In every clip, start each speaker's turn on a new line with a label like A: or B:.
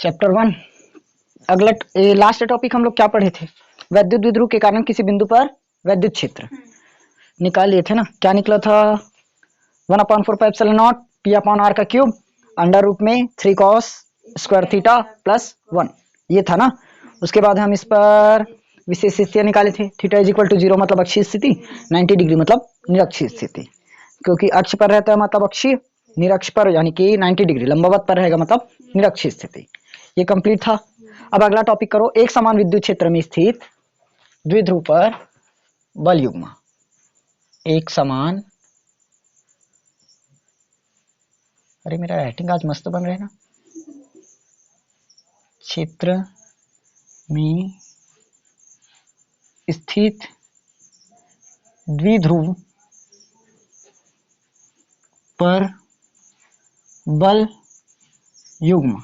A: Chapter 1। अगला last topic हम लोग क्या पढ़े थे? वैद्युत द्विध्रुव के कारण किसी बिंदु पर वैद्युत क्षेत्र निकाल लिए थे ना। क्या निकला था? 1/4πε0 p/r का क्यूब अंडर रूट में 3 cos स्क्वायर थीटा प्लस 1, ये था ना। उसके बाद हम इस पर विशेष स्थितियां निकाले थे। थीटा इज इक्वल टू 0 मतलब अक्षीय स्थिति, 90 डिग्री मतलब निरक्षीय स्थिति। क्योंकि अक्ष पर रहता है मतलब अक्षीय, निरक्ष पर यानी कि 90 डिग्री लंबवत पर रहेगा मतलब निरक्षीय स्थिति। ये कंप्लीट था। अब अगला टॉपिक करो, एक समान विद्युत क्षेत्र में स्थित द्विध्रुव पर बल युग्म। एक समान, अरे मेरा राइटिंग आज मस्त बन रहा है ना। क्षेत्र में स्थित द्विध्रुव पर बल युग्म,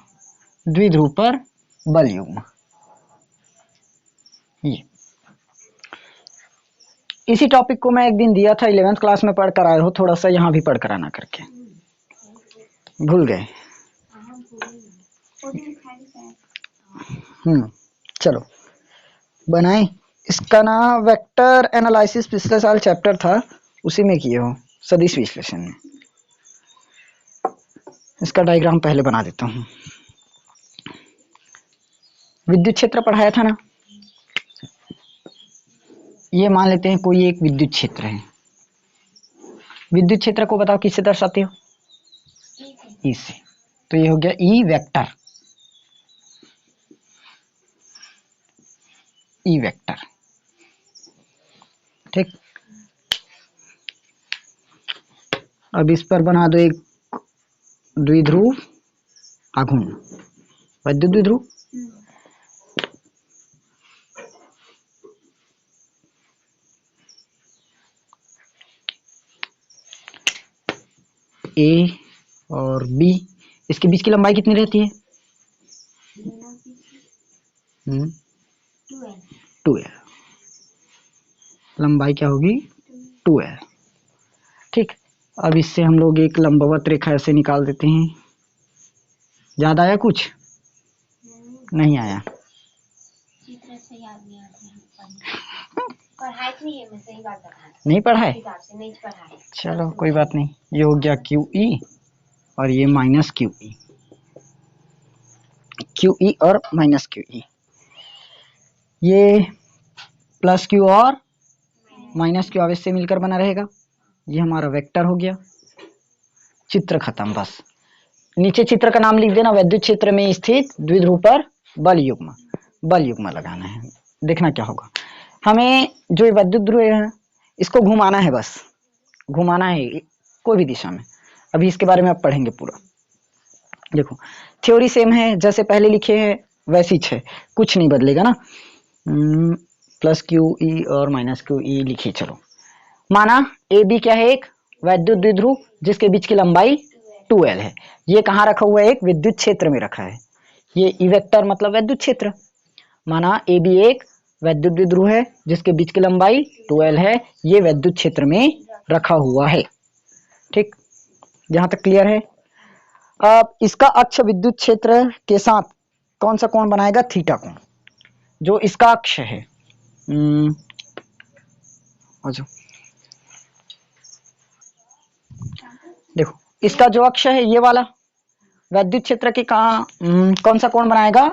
A: द्विध्रुव पर बल युग्म। ये इसी टॉपिक को मैं एक दिन दिया था 11th क्लास में पढ़ कर आए हो, थोड़ा सा यहाँ भी पढ़ कर आना करके भूल गए। चलो बनाए। इसका ना वेक्टर एनालिसिस पिछले साल चैप्टर था, उसी में किए हो सदिश विश्लेषण में। इसका डायग्राम पहले बना देता हूँ। विद्युत क्षेत्र पढ़ाया था ना। ये मान लेते हैं कोई एक विद्युत क्षेत्र है। विद्युत क्षेत्र को बताओ किससे दर्शाते हो? ई से। तो ये हो गया ई वेक्टर। ई वेक्टर, ठीक। अब इस पर बना दो एक द्विध्रुव आघूर्ण, वैद्युत द्विध्रुव। ए और बी, इसके बीच की लंबाई कितनी रहती है? 2l। लंबाई क्या होगी? 2l, ठीक। अब इससे हम लोग एक लंबवत रेखा ऐसे निकाल देते हैं। याद आया कुछ? नहीं आया। नहीं पढ़ा है? चलो कोई बात नहीं। ये हो गया क्यू ई और ये minus Q E, Q E और माइनस क्यू ई। ये प्लस क्यू और माइनस क्यू आवेश से मिलकर बना रहेगा। ये हमारा वेक्टर हो गया। चित्र खत्म बस। नीचे चित्र का नाम लिख देना, वैद्युत क्षेत्र में स्थित द्विध्रुव पर बल युग्म। बल युग्म लगाना है। देखना क्या होगा। हमें जो वैद्युत ध्रुव है इसको घुमाना है, बस घुमाना है कोई भी दिशा में। अभी इसके बारे में आप पढ़ेंगे पूरा। देखो थ्योरी सेम है, जैसे पहले लिखे हैं वैसी है, कुछ नहीं बदलेगा ना। प्लस क्यू ई और माइनस क्यू ई लिखिए। चलो माना ए बी क्या है? एक वैद्युत द्विध्रुव जिसके बीच की लंबाई 2l है। ये कहाँ रखा हुआ है? एक विद्युत क्षेत्र में रखा है। ये ई वेक्टर मतलब वैद्युत क्षेत्र। माना ए बी एक वैद्युत द्विध्रुव है जिसके बीच की लंबाई 2l है। ये वैद्युत क्षेत्र में रखा हुआ है, ठीक। यहाँ तक क्लियर है? अब इसका अक्ष विद्युत क्षेत्र के साथ कौन सा कोण बनाएगा? थीटा कोण। जो इसका अक्ष है, देखो इसका जो अक्ष है ये वाला वैद्युत क्षेत्र के कौन सा कोण बनाएगा?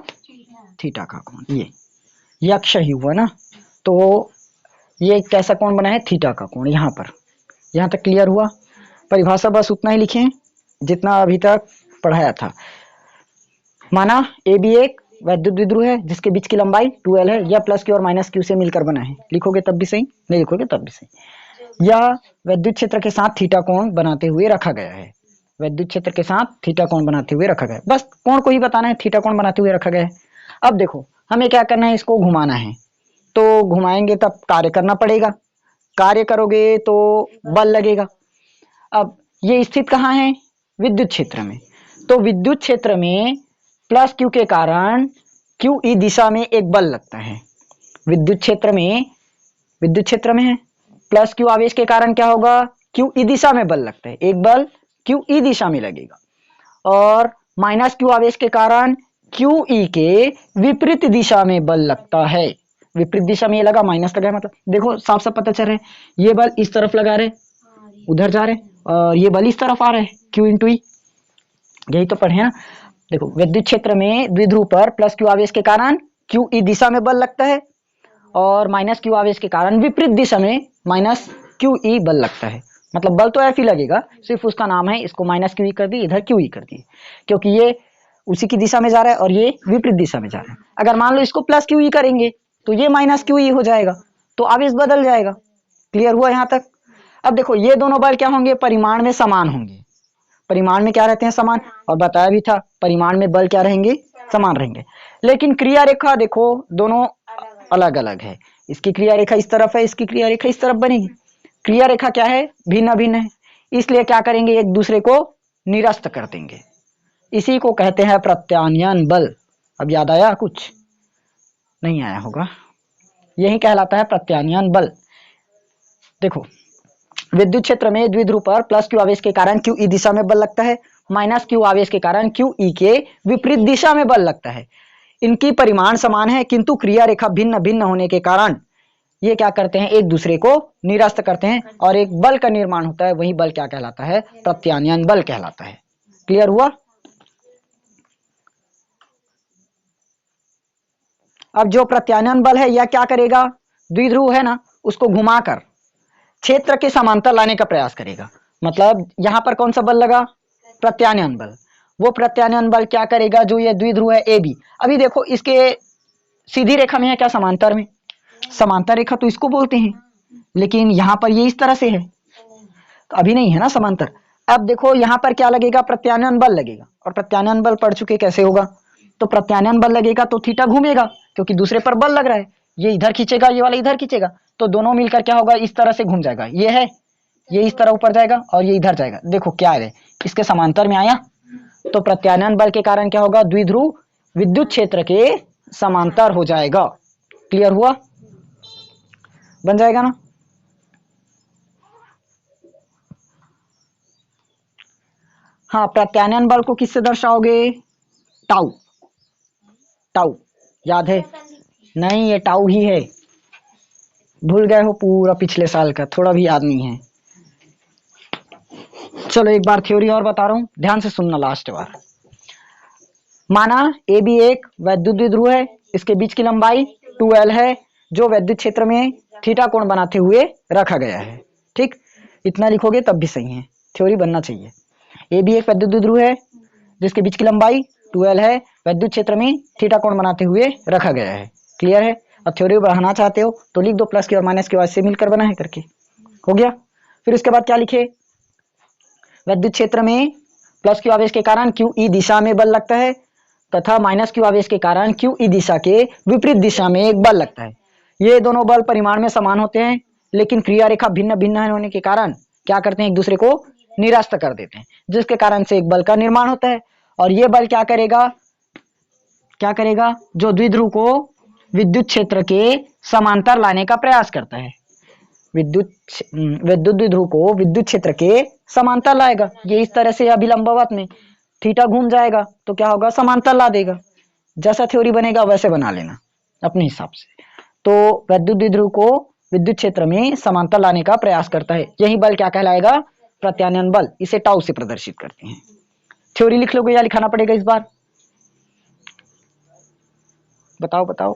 A: थीटा का कोण। ये अक्ष ही हुआ ना, तो ये कैसा कोण बना है? थीटा का कोण। यहाँ पर, यहाँ तक क्लियर हुआ? परिभाषा बस उतना ही लिखें जितना अभी तक पढ़ाया था। माना ए बी एक वैद्युत द्विध्रुव है जिसके बीच की लंबाई 2l है। यह प्लस क्यू और माइनस क्यू से मिलकर बना है। लिखोगे तब भी सही, नहीं लिखोगे तब भी सही। यह वैद्युत क्षेत्र के साथ थीटा कोण बनाते हुए रखा गया है। वैद्युत क्षेत्र के साथ थीटा कोण बनाते हुए रखा गया है। बस कोण को ही बताना है, थीटा कोण बनाते हुए रखा गया है। अब देखो हमें क्या करना है? इसको घुमाना है। तो घुमाएंगे तब कार्य करना पड़ेगा। कार्य करोगे तो बल लगेगा। अब ये स्थित कहाँ है? विद्युत क्षेत्र में। तो विद्युत क्षेत्र में प्लस क्यू के कारण क्यू ई दिशा में एक बल लगता है। विद्युत क्षेत्र में है, प्लस क्यू आवेश के कारण क्या होगा? क्यू ई दिशा में बल लगता है। एक बल क्यू ई दिशा में लगेगा। और माइनस क्यू आवेश के कारण QE के विपरीत दिशा में बल लगता है। विपरीत दिशा में ये लगा, माइनस लगा, मतलब देखो साफ साफ पता चल रहा है ये बल इस तरफ लगा रहे, उधर जा रहे, और ये बल इस तरफ आ रहे हैं, Q इंटू ई। यही तो पढ़े ना। देखो विद्युत क्षेत्र में द्विध्रुव पर प्लस Q आवेश के कारण QE दिशा में बल लगता है, और माइनस Q आवेश के कारण विपरीत दिशा में माइनस QE बल लगता है। मतलब बल तो ऐसे ही लगेगा, सिर्फ उसका नाम है, इसको माइनस QE कर दी, इधर QE कर दिए, क्योंकि ये उसी की दिशा में जा रहा है और ये विपरीत दिशा में जा रहा है। अगर मान लो इसको प्लस QE करेंगे तो ये माइनस QE हो जाएगा, तो आवेश बदल जाएगा। क्लियर हुआ यहाँ तक? अब देखो ये दोनों बल क्या होंगे, परिमाण में समान होंगे। परिमाण में क्या रहते हैं, समान, और बताया भी था परिमाण में बल क्या रहेंगे, समान रहेंगे। लेकिन क्रिया रेखा देखो दोनों अलग अलग है। इसकी क्रिया रेखा इस तरफ है, इसकी क्रिया रेखा इस तरफ बनेगी। क्रिया रेखा क्या है, भिन्न भिन्न है, इसलिए क्या करेंगे, एक दूसरे को निरस्त कर देंगे। इसी को कहते हैं प्रत्यानयन बल। अब याद आया? कुछ नहीं आया होगा, यही कहलाता है प्रत्यानयन बल। देखो विद्युत क्षेत्र में द्विध्रुव पर प्लस Q आवेश के कारण QE दिशा में बल लगता है, माइनस Q आवेश के कारण QE के विपरीत दिशा में बल लगता है। इनकी परिमाण समान है, किंतु क्रिया रेखा भिन्न भिन्न होने के कारण ये क्या करते हैं, एक दूसरे को निरस्त करते हैं, और एक बल का निर्माण होता है। वही बल क्या कहलाता है, प्रत्यानयन बल कहलाता है। क्लियर हुआ? अब जो प्रत्यानयन बल है यह क्या करेगा, द्विध्रुव है ना, उसको घुमाकर क्षेत्र के समांतर लाने का प्रयास करेगा। मतलब यहां पर कौन सा बल लगा, प्रत्यानयन बल। वो प्रत्यानयन बल क्या करेगा, जो ये द्विध्रुव है AB, अभी देखो इसके सीधी रेखा में है क्या, समांतर में? समांतर रेखा तो इसको बोलते हैं, लेकिन यहां पर ये इस तरह से है, तो अभी नहीं है ना समांतर। अब देखो यहां पर क्या लगेगा, प्रत्यानयन बल लगेगा, और प्रत्यानयन बल पढ़ चुके कैसे होगा। तो प्रत्यानयन बल लगेगा तो थीटा घूमेगा, क्योंकि दूसरे पर बल लग रहा है, ये इधर खींचेगा, ये वाला इधर खींचेगा, तो दोनों मिलकर क्या होगा, इस तरह से घूम जाएगा। ये है, ये इस तरह ऊपर जाएगा और ये इधर जाएगा। देखो क्या है, इसके समांतर में आया, तो प्रत्यानयन बल के कारण क्या होगा, द्विध्रुव विद्युत क्षेत्र के समांतर हो जाएगा। क्लियर हुआ? बन जाएगा ना? हाँ, प्रत्यानयन बल को किससे दर्शाओगे, टाउ। टाउ याद है? नहीं, ये टाउ ही है, भूल गए हो पूरा पिछले साल का, थोड़ा भी याद नहीं है। चलो एक बार थ्योरी और बता रहा हूं, ध्यान से सुनना लास्ट बार। माना AB एक वैद्युत द्विध्रुव है, इसके बीच की लंबाई 2L है, जो वैद्युत क्षेत्र में थीटा कोण बनाते हुए रखा गया है। ठीक, इतना लिखोगे तब भी सही है, थ्योरी बनना चाहिए। AB एक वैद्युत द्विध्रुव है जिसके बीच की लंबाई 2L है, वैद्युत क्षेत्र में थीटा कोण बनाते हुए रखा गया है। क्लियर है? अब थ्योरी बढ़ाना चाहते हो तो लिख दो, प्लस की और माइनस की वाज से मिलकर बना है करके, हो गया। फिर उसके बाद क्या लिखे, विद्युत क्षेत्र में प्लस Q आवेश के कारण QE दिशा में बल लगता है, तथा माइनस Q आवेश के कारण QE दिशा के विपरीत दिशा में एक बल लगता है। ये दोनों बल परिमाण में समान होते हैं, लेकिन क्रिया रेखा भिन्न भिन्न होने के कारण क्या करते हैं, एक दूसरे को निरस्त कर देते हैं, जिसके कारण से एक बल का निर्माण होता है। और ये बल क्या करेगा, क्या करेगा, जो द्विध्रुव को विद्युत क्षेत्र के समांतर लाने का प्रयास करता है। विद्युत द्विध्रुव को विद्युत क्षेत्र के समांतर लाएगा। ये इस तरह से अभिलंबवत में थीटा घूम जाएगा तो क्या होगा, समांतर ला देगा। जैसा थ्योरी बनेगा वैसे बना लेना अपने हिसाब से। तो विद्युत द्विध्रुव को विद्युत क्षेत्र में समांतर लाने का प्रयास करता है, यही बल क्या कहलाएगा, प्रत्यानयन बल। इसे टाउ से प्रदर्शित करते हैं। थ्योरी लिख लोगे या लिखाना पड़ेगा इस बार, बताओ बताओ।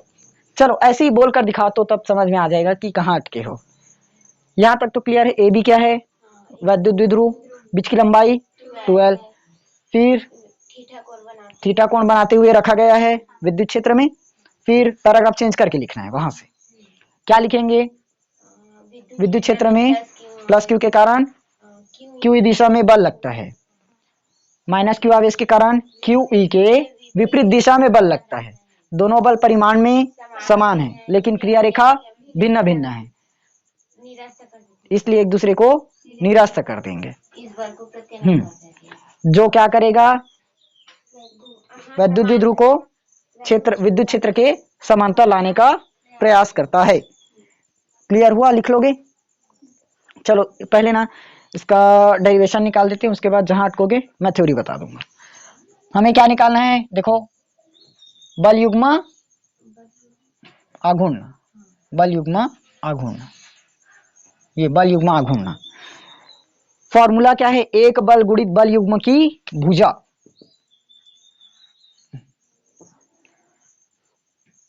A: चलो ऐसे ही बोलकर दिखाओ तो तब समझ में आ जाएगा कि कहाँ अटके हो। यहाँ तक तो क्लियर है। AB क्या है, वैद्युत द्विध्रुव, बीच की लंबाई 2L, फिर थीटा कोण बनाते हुए रखा गया है विद्युत क्षेत्र में। फिर पैराग्राफ चेंज करके लिखना है, वहां से क्या लिखेंगे, विद्युत क्षेत्र में प्लस Q के कारण QE दिशा में बल लगता है, माइनस Q आवेश के कारण QE के विपरीत दिशा में बल लगता है। दोनों बल परिमाण में समान है, लेकिन क्रिया रेखा भिन्न भिन्न है, इसलिए एक दूसरे को निरस्त कर देंगे। जो क्या करेगा, विद्युत द्विध्रुव को विद्युत क्षेत्र के समांतर लाने का प्रयास करता है। क्लियर हुआ? लिख लोगे। चलो पहले ना इसका डेरिवेशन निकाल देते हैं, उसके बाद जहां अटकोगे मैं थ्योरी बता दूंगा। हमें क्या निकालना है, देखो बल युग्म आघूर्ण, बल युग्म आघूर्ण, ये बल युग्म आघूर्ण। फॉर्मूला क्या है? एक बल गुणित बल युग्म की भुजा,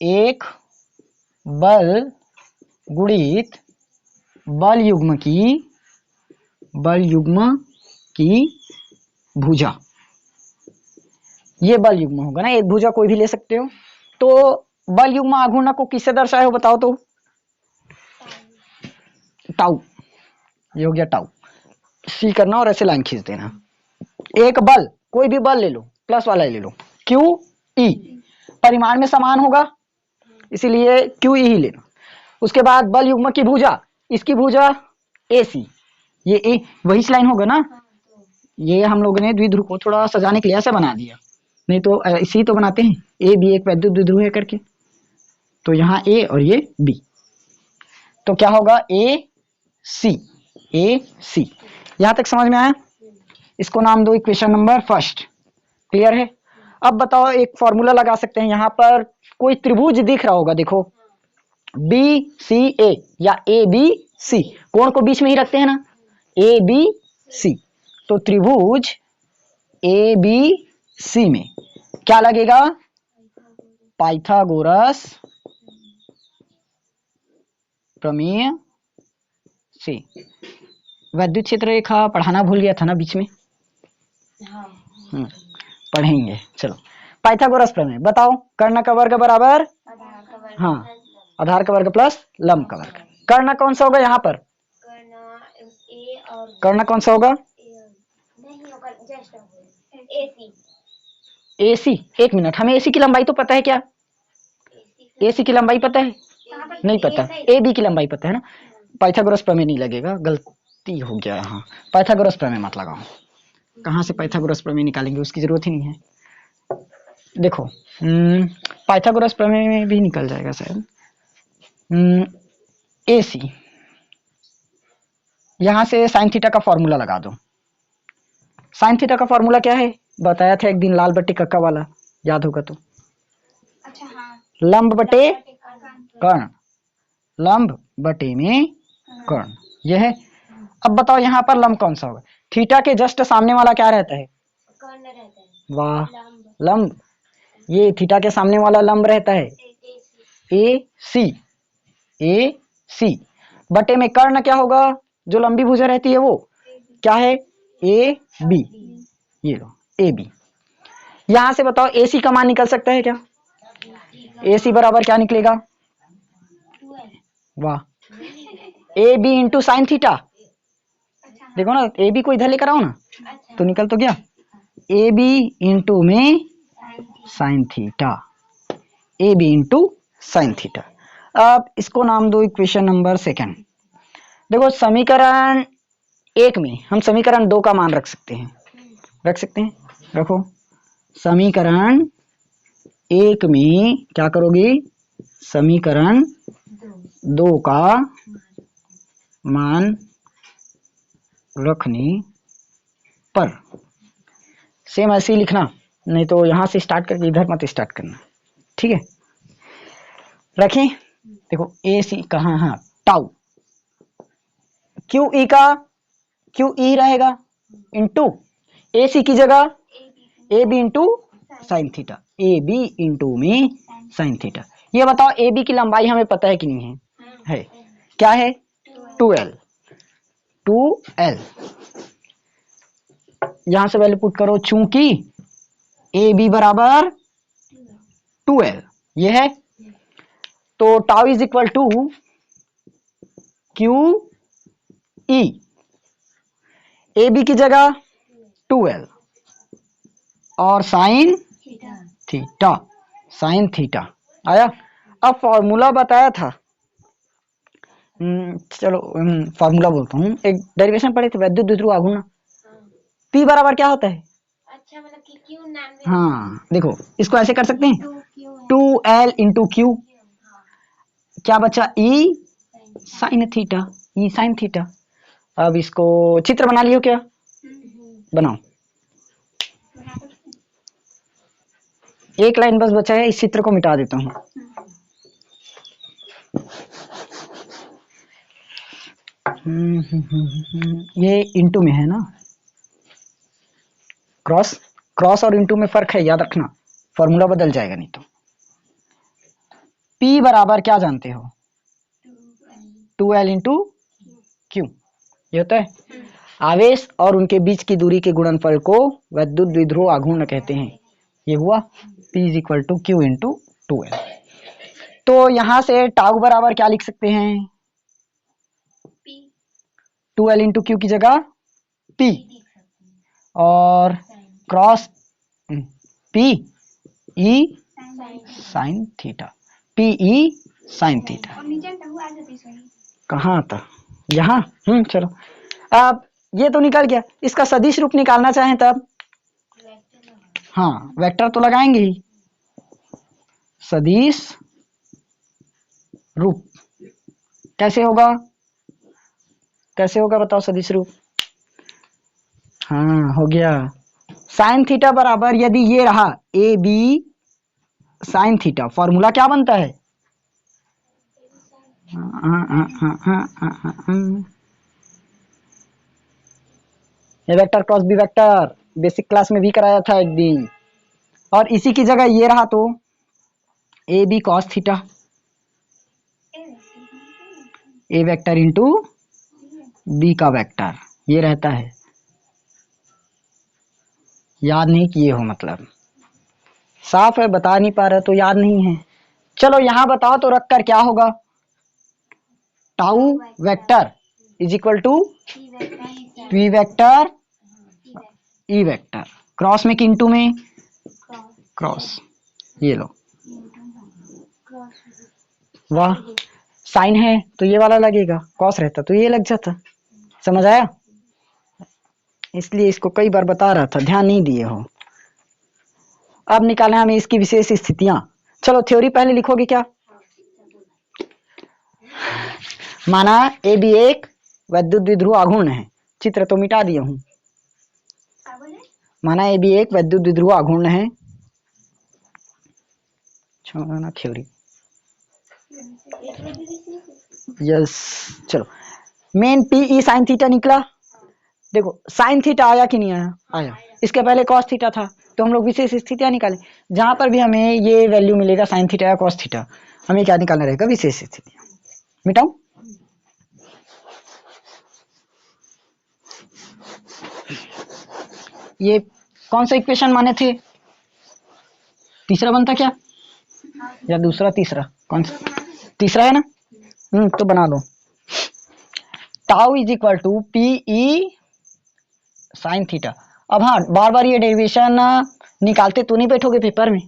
A: एक बल गुणित बल युग्म की भुजा, ये बल युग्म होगा ना, एक भुजा कोई भी ले सकते हो। तो बल युग्म आघूर्ण को किससे दर्शाए हो बताओ तो? टाउ, ये हो गया टाउ। सी करना और ऐसे लाइन खींच देना। एक बल, कोई भी बल ले लो, प्लस वाला ले लो, क्यू ई, परिमाण में समान होगा इसीलिए क्यू ई ही लेना। उसके बाद बल युग्म की भुजा, इसकी भुजा ए सी, ये ए वही लाइन होगा ना। ये हम लोगों ने द्विध्रुव को थोड़ा सजाने के लिए ऐसे बना दिया, नहीं तो इसी तो बनाते हैं, ए बी एक वैद्युत द्विध्रुव है करके। तो यहाँ ए और ये बी, तो क्या होगा? ए सी, ए सी। यहां तक समझ में आया? इसको नाम दो इक्वेशन नंबर फर्स्ट। क्लियर है? अब बताओ, एक फॉर्मूला लगा सकते हैं। यहाँ पर कोई त्रिभुज दिख रहा होगा, देखो बी सी ए या ए बी सी, कोण को बीच में ही रखते हैं ना, ए बी सी। तो त्रिभुज ए बी सी में क्या लगेगा? पाइथागोरस प्रमेय से। वैद्युत क्षेत्र रेखा पढ़ाना भूल गया था ना बीच में, पढ़ेंगे। चलो, पाइथागोरस प्रमेय बताओ। कर्ण का वर्ग बराबर, हाँ, आधार का वर्ग प्लस लंब का वर्ग। कर्ण कौन सा होगा यहाँ पर? कर्ण कौन सा होगा? एसी। एक मिनट, हमें एसी की लंबाई तो पता है क्या? एसी की लंबाई पता है? नहीं पता। ए बी की लंबाई पता है ना। पाइथागोरस प्रमेय नहीं लगेगा, गलती हो गया यहाँ। पाइथागोरस प्रमेय मत लगाओ, कहाँ से पाइथागोरस प्रमेय निकालेंगे, उसकी जरूरत ही नहीं है। देखो पाइथागोरस प्रमेय में भी निकल जाएगा शायद। ए सी, यहां से साइन थीटा का फॉर्मूला लगा दो। साइन थीटा का फॉर्मूला क्या है? बताया था एक दिन, लाल बट्टे कक्का वाला, याद होगा तो। अच्छा, हाँ। लंब बटे कर्ण, लंब बटे में कर्ण, यह है। अब बताओ यहाँ पर लंब कौन सा होगा? थीटा के जस्ट सामने वाला क्या रहता है? कर्ण रहता है। वाह, लंब। ये थीटा के सामने वाला लंब रहता है ए सी, ए सी। बटे में कर्ण क्या होगा? जो लंबी भुजा रहती है वो क्या है? ए बी, ये लो ए बी। यहां से बताओ ए सी का मान निकल सकता है क्या? ए सी बराबर क्या निकलेगा? वाह, A B into sine theta. देखो ना, ए बी को इधर लेकर आओ ना, तो निकल तो गया। ए बी इंटू में sine theta, A B into sine theta. अब इसको नाम दो इक्वेशन नंबर सेकंड। देखो समीकरण एक में हम समीकरण दो का मान रख सकते हैं, रख सकते हैं, रखो। समीकरण एक में क्या करोगे? समीकरण दो का मान रखने पर सेम ऐसे ही लिखना, नहीं तो यहां से स्टार्ट करके इधर मत स्टार्ट करना, ठीक है? रखें। देखो ए सी कहाँ, हाँ टाउ, क्यू ई का क्यू ई रहेगा इंटू ए सी की जगह A B into sine theta, A B into में साइन थीटा। ये बताओ ए बी की लंबाई हमें पता है कि नहीं है? है। क्या है? 2l, 2l। यहां से वैल्यू पुट करो, चूंकि ए बी बराबर 2l, ये है। तो tau is equal to Q E, A B की जगह 2l और साइन थीटा, साइन थीटा आया। अब फॉर्मूला बताया था, चलो फॉर्मूला बोलता हूँ, एक डेरिवेशन पढ़े थे वैद्युत द्विध्रुव आघूर्ण। P बराबर क्या होता है? अच्छा, मतलब कि क्यू नाम। हाँ देखो, इसको ऐसे कर सकते हैं, 2l इंटू क्यू, क्या बचा? ई साइन थीटा, ई साइन थीटा। अब इसको चित्र बना लियो क्या? बनाओ। एक लाइन बस बचा है, इस चित्र को मिटा देता हूँ। ये इंटू में है ना, क्रॉस क्रॉस और इंटू में फर्क है, याद रखना, फॉर्मूला बदल जाएगा नहीं तो। P बराबर क्या जानते हो? 2L इंटू क्यू, ये होता है। आवेश और उनके बीच की दूरी के गुणनफल को वैद्युत द्विध्रुव आघूर्ण कहते हैं। ये हुआ P is equal to Q into 2L। तो यहां से टाउ बराबर क्या लिख सकते हैं? 2L इंटू क्यू की जगह P, और cross P E sine theta, P E sine theta. कहाँ था? यहाँ। चलो, अब ये तो निकल गया, इसका सदिश रूप निकालना चाहें तब, हाँ वेक्टर तो लगाएंगे ही। सदिश रूप कैसे होगा? कैसे होगा बताओ सदिश रूप? हाँ हो गया, साइन थीटा बराबर, यदि ये रहा A B sine theta, formula क्या बनता है? ये vector cross B vector basic class में भी कराया था एक दिन। और इसी की जगह ये रहा तो A B cos theta, A vector into B का वेक्टर, ये रहता है। याद नहीं किए हो मतलब, साफ है, बता नहीं पा रहे तो याद नहीं है। चलो यहां बताओ तो रख कर क्या होगा? Tau vector is equal to P vector E vector, cross में कि इंटू में? क्रॉस, ये लो, वाह, साइन है तो ये वाला लगेगा, कॉस रहता तो ये लग जाता। समझ आया? इसलिए इसको कई बार बता रहा था, ध्यान नहीं दिए हो। अब निकालें हमें इसकी विशेष स्थितियां। चलो थ्योरी पहले लिखोगे क्या? माना ए बी एक वैद्युत द्विध्रुव आघूर्ण है, चित्र तो मिटा दिया हूं। माना ए बी एक वैद्युत द्विध्रुव आघूर्ण है, छोड़ना थ्योरी, यस। चलो main P E sine theta निकला, देखो साइन थीटा आया कि नहीं आया? आया। इसके पहले कॉस थीटा था, तो हम लोग विशेष स्थितियां निकाले। जहां पर भी हमें ये वैल्यू मिलेगा साइन थीटा या कॉस थीटा, हमें क्या निकालना रहेगा? विशेष स्थितियां। मिटाऊं? ये कौन सा इक्वेशन माने थे? तीसरा बनता क्या, या दूसरा? तीसरा, कौन सा? तीसरा है ना। तो बना दो, tau is equal to P E sine theta. अब हाँ, बार बार ये डेरिवेशन निकालते तो नहीं बैठोगे पेपर में,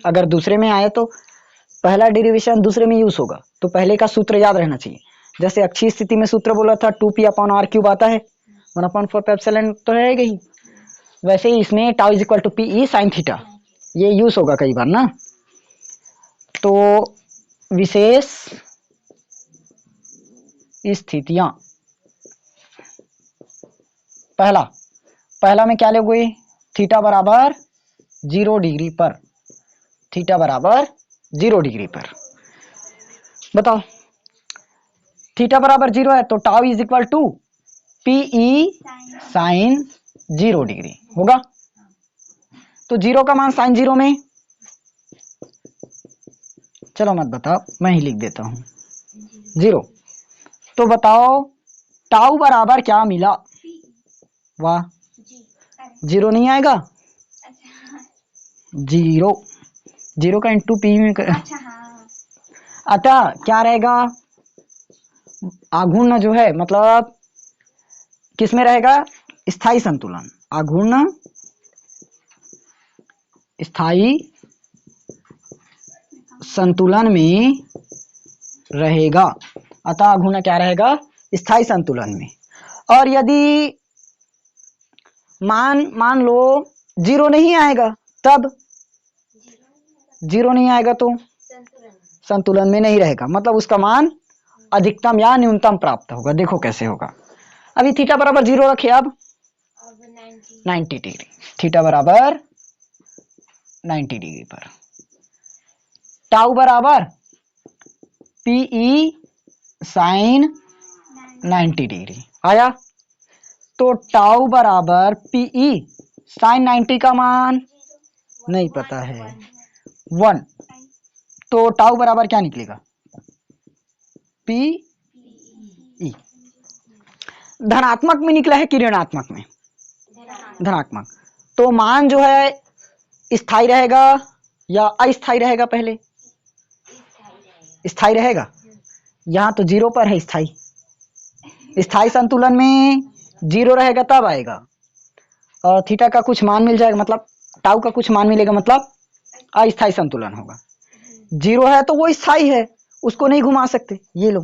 A: अगर दूसरे में आए तो पहला डेरिवेशन दूसरे में यूज होगा, तो पहले का सूत्र याद रहना चाहिए। जैसे अक्षीय स्थिति में सूत्र बोला था 2p अपॉन आर क्यूब आता है, 1/4 एप्सिलॉन तो रहेगा ही, वैसे ही इसमें tau is equal to P E sine theta, ये यूज होगा कई बार ना। तो विशेष स्थितियां, पहला में क्या लोगे? थीटा बराबर 0 डिग्री पर, थीटा बराबर 0 डिग्री पर। बताओ थीटा बराबर 0 है तो tau is equal to P E sine 0 degree होगा। तो 0 का मान साइन 0 में, चलो मत बताओ, मैं ही लिख देता हूं 0। तो बताओ टाउ बराबर क्या मिला? वाह, 0 नहीं आएगा, 0 का इंटू पी में अतः क्या रहेगा? आघूर्ण जो है मतलब किस में रहेगा? स्थायी संतुलन, आघूर्ण स्थायी संतुलन में रहेगा, अतः आघूर्ण क्या रहेगा? स्थायी संतुलन में। और यदि मान लो 0 नहीं आएगा, तब 0 नहीं आएगा तो संतुलन में नहीं रहेगा, मतलब उसका मान अधिकतम या न्यूनतम प्राप्त होगा। देखो कैसे होगा, अभी थीटा बराबर 0 रखे, अब 90 डिग्री, थीटा बराबर 90 डिग्री पर। टाउ बराबर पीई साइन 90 डिग्री आया। तो टाउ बराबर पीई साइन 90 का मान नहीं पता है 1। तो टाउ बराबर क्या निकलेगा पी ई। धनात्मक में निकला है कि ऋणात्मक में? धनात्मक। तो मान जो है स्थायी रहेगा या अस्थायी रहेगा? पहले स्थायी रहेगा। यहाँ तो 0 पर है स्थायी। स्थायी संतुलन में 0 रहेगा तब आएगा, और थीटा का कुछ मान मिल जाएगा, मतलब टाउ का कुछ मान मिलेगा, मतलब अस्थायी संतुलन होगा। 0 है तो वो स्थायी है, उसको नहीं घुमा सकते। ये लो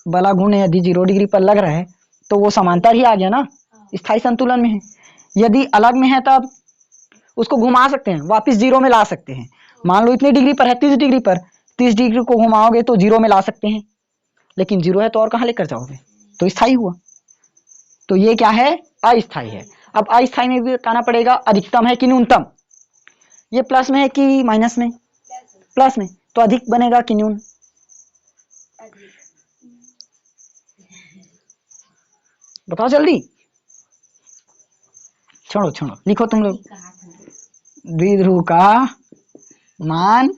A: बला गुण यदि 0 डिग्री पर लग रहा है तो वो समांतर ही आ गया ना, स्थायी संतुलन में है। यदि अलग में है तब उसको घुमा सकते हैं, वापस 0 में ला सकते हैं। मान लो इतनी डिग्री पर है 30 डिग्री पर, 30 डिग्री को घुमाओगे तो 0 में ला सकते हैं, लेकिन 0 है तो और कहाँ लेकर जाओगे? तो स्थायी हुआ। तो ये क्या है? अस्थायी है। अब अस्थायी में भी बताना पड़ेगा अधिकतम है कि न्यूनतम। ये प्लस में है कि माइनस में? प्लस में। तो अधिक बनेगा कि न्यून? बताओ जल्दी। छोड़ो छोड़ो, लिखो तुम लोग। द्विध्रुव का मान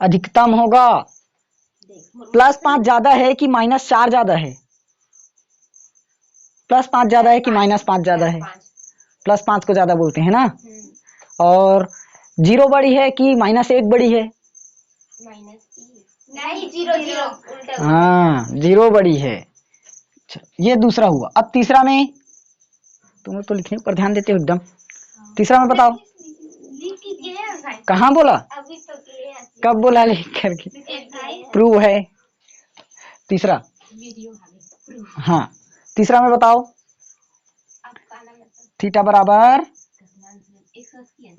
A: अधिकतम होगा। +5 ज्यादा है कि -4 ज्यादा है? +5 ज्यादा है कि -5 ज्यादा है? +5 को ज्यादा बोलते हैं ना। और 0 बड़ी है कि -1 बड़ी है?
B: नहीं, 0
A: हाँ 0 बड़ी है। ये दूसरा हुआ। अब तीसरा में तुम तो लिखने पर ध्यान देते हो एकदम। तीसरा में बताओ। कहाँ बोला?
B: अभी तो
A: कब बोला लिख करके? प्रूव है तीसरा। हाँ तीसरा में बताओ। थीटा बराबर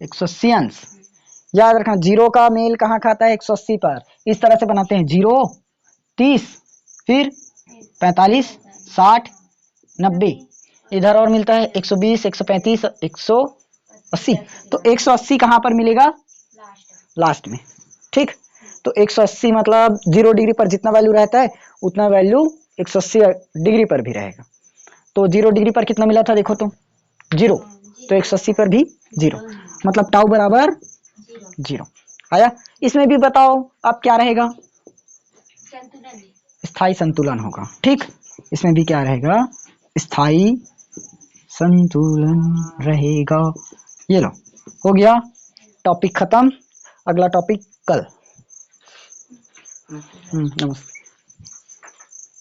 A: 180 अंश। याद रखना 0 का मेल कहाँ खाता है? 180 पर। इस तरह से बनाते हैं 0 30 फिर 45 60 90, इधर और मिलता है 120 135 180। तो 180 कहाँ पर मिलेगा? लास्ट में। ठीक। तो 180 मतलब 0 डिग्री पर जितना वैल्यू रहता है उतना वैल्यू 180 डिग्री पर भी रहेगा। तो 0 डिग्री पर कितना मिला था देखो तो 0, तो 180 पर भी 0, मतलब टाउ बराबर 0 आया। इसमें भी बताओ अब क्या रहेगा? स्थायी संतुलन होगा। ठीक, इसमें भी क्या रहेगा? स्थायी संतुलन रहेगा। ये लो हो गया, टॉपिक खत्म। अगला टॉपिक कल। नमस्ते।